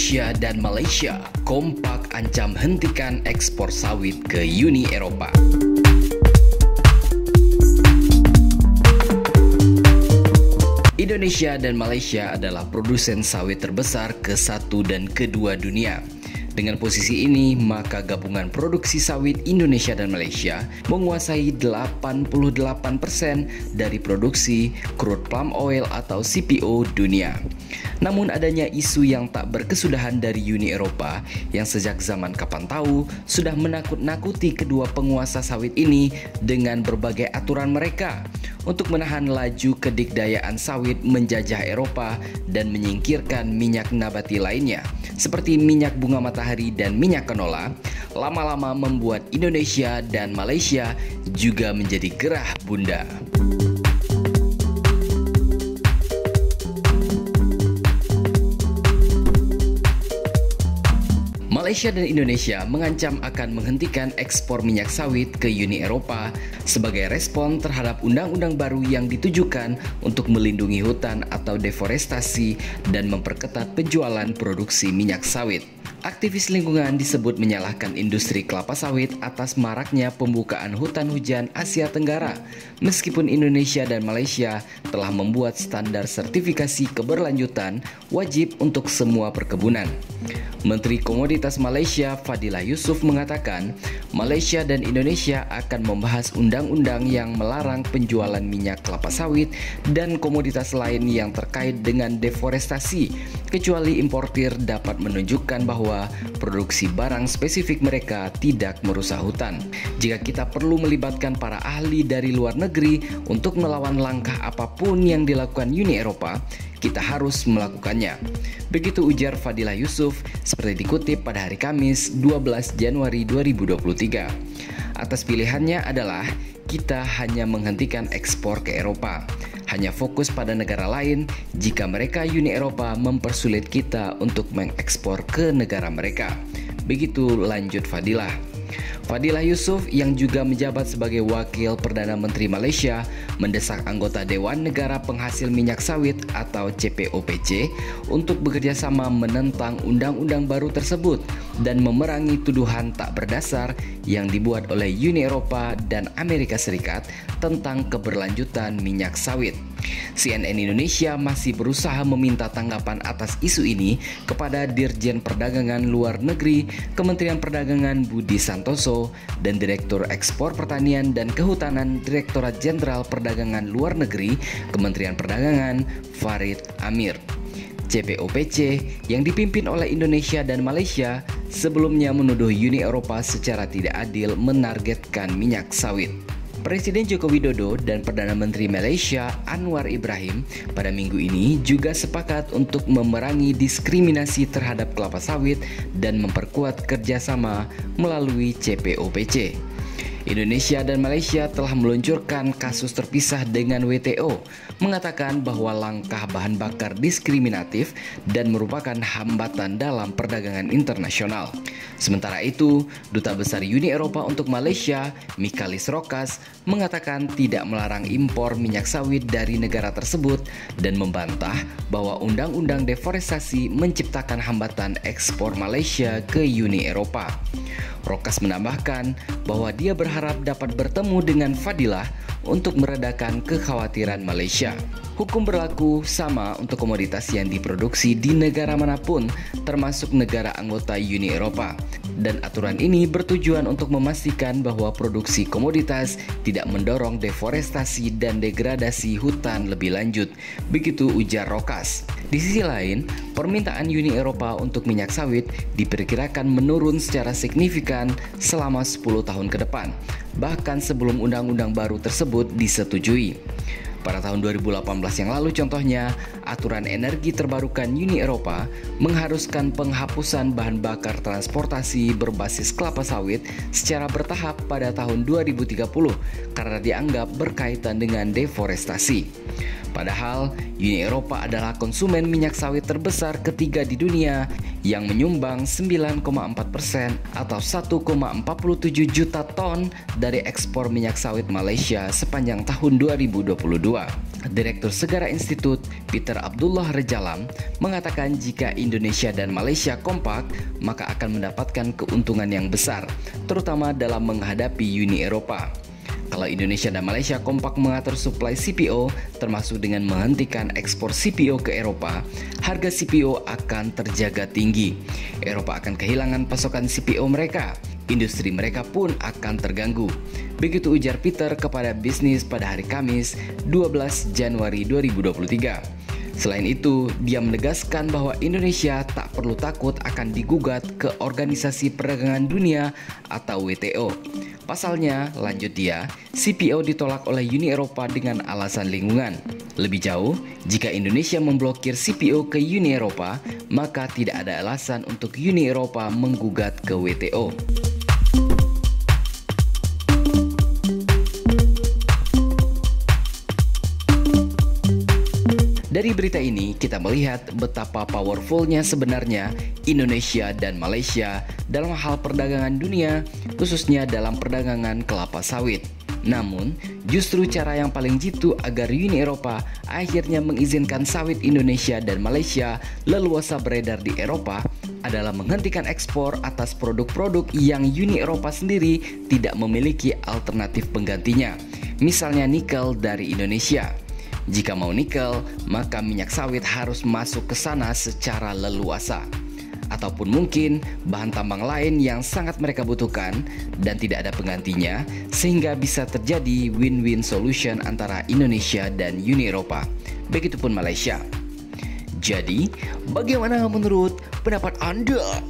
Indonesia dan Malaysia kompak ancam hentikan ekspor sawit ke Uni Eropa. Indonesia dan Malaysia adalah produsen sawit terbesar ke-1 dan ke-2 dunia. Dengan posisi ini, maka gabungan produksi sawit Indonesia dan Malaysia menguasai 88% dari produksi crude palm oil atau CPO dunia. Namun adanya isu yang tak berkesudahan dari Uni Eropa yang sejak zaman kapan tahu sudah menakut-nakuti kedua penguasa sawit ini dengan berbagai aturan mereka untuk menahan laju kedikdayaan sawit menjajah Eropa dan menyingkirkan minyak nabati lainnya seperti minyak bunga matahari dan minyak canola, lama-lama membuat Indonesia dan Malaysia juga menjadi gerah bunda. Malaysia dan Indonesia mengancam akan menghentikan ekspor minyak sawit ke Uni Eropa sebagai respon terhadap undang-undang baru yang ditujukan untuk melindungi hutan atau deforestasi dan memperketat penjualan produksi minyak sawit. Aktivis lingkungan disebut menyalahkan industri kelapa sawit atas maraknya pembukaan hutan hujan Asia Tenggara, meskipun Indonesia dan Malaysia telah membuat standar sertifikasi keberlanjutan wajib untuk semua perkebunan. Menteri Komoditas Malaysia Fadillah Yusof mengatakan Malaysia dan Indonesia akan membahas undang-undang yang melarang penjualan minyak kelapa sawit dan komoditas lain yang terkait dengan deforestasi, kecuali importir dapat menunjukkan bahwa produksi barang spesifik mereka tidak merusak hutan. Jika kita perlu melibatkan para ahli dari luar negeri untuk melawan langkah apapun yang dilakukan Uni Eropa, kita harus melakukannya. Begitu ujar Fadillah Yusof seperti dikutip pada hari Kamis 12 Januari 2023. Atas pilihannya adalah kita hanya menghentikan ekspor ke Eropa, hanya fokus pada negara lain jika mereka Uni Eropa mempersulit kita untuk mengekspor ke negara mereka. Begitu lanjut Fadillah. Fadillah Yusof yang juga menjabat sebagai Wakil Perdana Menteri Malaysia mendesak anggota Dewan Negara Penghasil Minyak Sawit atau CPOPC untuk bekerja sama menentang undang-undang baru tersebut dan memerangi tuduhan tak berdasar yang dibuat oleh Uni Eropa dan Amerika Serikat tentang keberlanjutan minyak sawit. CNN Indonesia masih berusaha meminta tanggapan atas isu ini kepada Dirjen Perdagangan Luar Negeri Kementerian Perdagangan Budi Santoso dan Direktur Ekspor Pertanian dan Kehutanan Direktorat Jenderal Perdagangan Luar Negeri Kementerian Perdagangan Farid Amir. CPOPC yang dipimpin oleh Indonesia dan Malaysia sebelumnya menuduh Uni Eropa secara tidak adil menargetkan minyak sawit. Presiden Joko Widodo dan Perdana Menteri Malaysia Anwar Ibrahim pada minggu ini juga sepakat untuk memerangi diskriminasi terhadap kelapa sawit dan memperkuat kerjasama melalui CPOPC. Indonesia dan Malaysia telah meluncurkan kasus terpisah dengan WTO, mengatakan bahwa langkah bahan bakar diskriminatif dan merupakan hambatan dalam perdagangan internasional. Sementara itu, Duta Besar Uni Eropa untuk Malaysia, Michalis Rokas, mengatakan tidak melarang impor minyak sawit dari negara tersebut dan membantah bahwa undang-undang deforestasi menciptakan hambatan ekspor Malaysia ke Uni Eropa. Rokas menambahkan bahwa dia berharap dapat bertemu dengan Fadillah untuk meredakan kekhawatiran Malaysia. Hukum berlaku sama untuk komoditas yang diproduksi di negara manapun, termasuk negara anggota Uni Eropa. Dan aturan ini bertujuan untuk memastikan bahwa produksi komoditas tidak mendorong deforestasi dan degradasi hutan lebih lanjut. Begitu ujar Rokas. Di sisi lain, permintaan Uni Eropa untuk minyak sawit diperkirakan menurun secara signifikan selama 10 tahun ke depan, bahkan sebelum undang-undang baru tersebut disetujui. Pada tahun 2018 yang lalu contohnya, aturan energi terbarukan Uni Eropa mengharuskan penghapusan bahan bakar transportasi berbasis kelapa sawit secara bertahap pada tahun 2030 karena dianggap berkaitan dengan deforestasi. Padahal Uni Eropa adalah konsumen minyak sawit terbesar ketiga di dunia yang menyumbang 9,4% atau 1,47 juta ton dari ekspor minyak sawit Malaysia sepanjang tahun 2022. Direktur Segara Institute, Peter Abdullah Rejalam, mengatakan jika Indonesia dan Malaysia kompak, maka akan mendapatkan keuntungan yang besar, terutama dalam menghadapi Uni Eropa. Kalau Indonesia dan Malaysia kompak mengatur suplai CPO, termasuk dengan menghentikan ekspor CPO ke Eropa, harga CPO akan terjaga tinggi. Eropa akan kehilangan pasokan CPO mereka. Industri mereka pun akan terganggu. Begitu ujar Peter kepada bisnis pada hari Kamis, 12 Januari 2023. Selain itu, dia menegaskan bahwa Indonesia tak perlu takut akan digugat ke Organisasi Perdagangan Dunia atau WTO. Pasalnya, lanjut dia, CPO ditolak oleh Uni Eropa dengan alasan lingkungan. Lebih jauh, jika Indonesia memblokir CPO ke Uni Eropa, maka tidak ada alasan untuk Uni Eropa menggugat ke WTO. Dari berita ini, kita melihat betapa powerfulnya sebenarnya Indonesia dan Malaysia dalam hal perdagangan dunia, khususnya dalam perdagangan kelapa sawit. Namun, justru cara yang paling jitu agar Uni Eropa akhirnya mengizinkan sawit Indonesia dan Malaysia leluasa beredar di Eropa adalah menghentikan ekspor atas produk-produk yang Uni Eropa sendiri tidak memiliki alternatif penggantinya, misalnya nikel dari Indonesia. Jika mau nikel, maka minyak sawit harus masuk ke sana secara leluasa. Ataupun mungkin bahan tambang lain yang sangat mereka butuhkan dan tidak ada penggantinya, sehingga bisa terjadi win-win solution antara Indonesia dan Uni Eropa. Begitupun Malaysia. Jadi, bagaimana menurut pendapat Anda?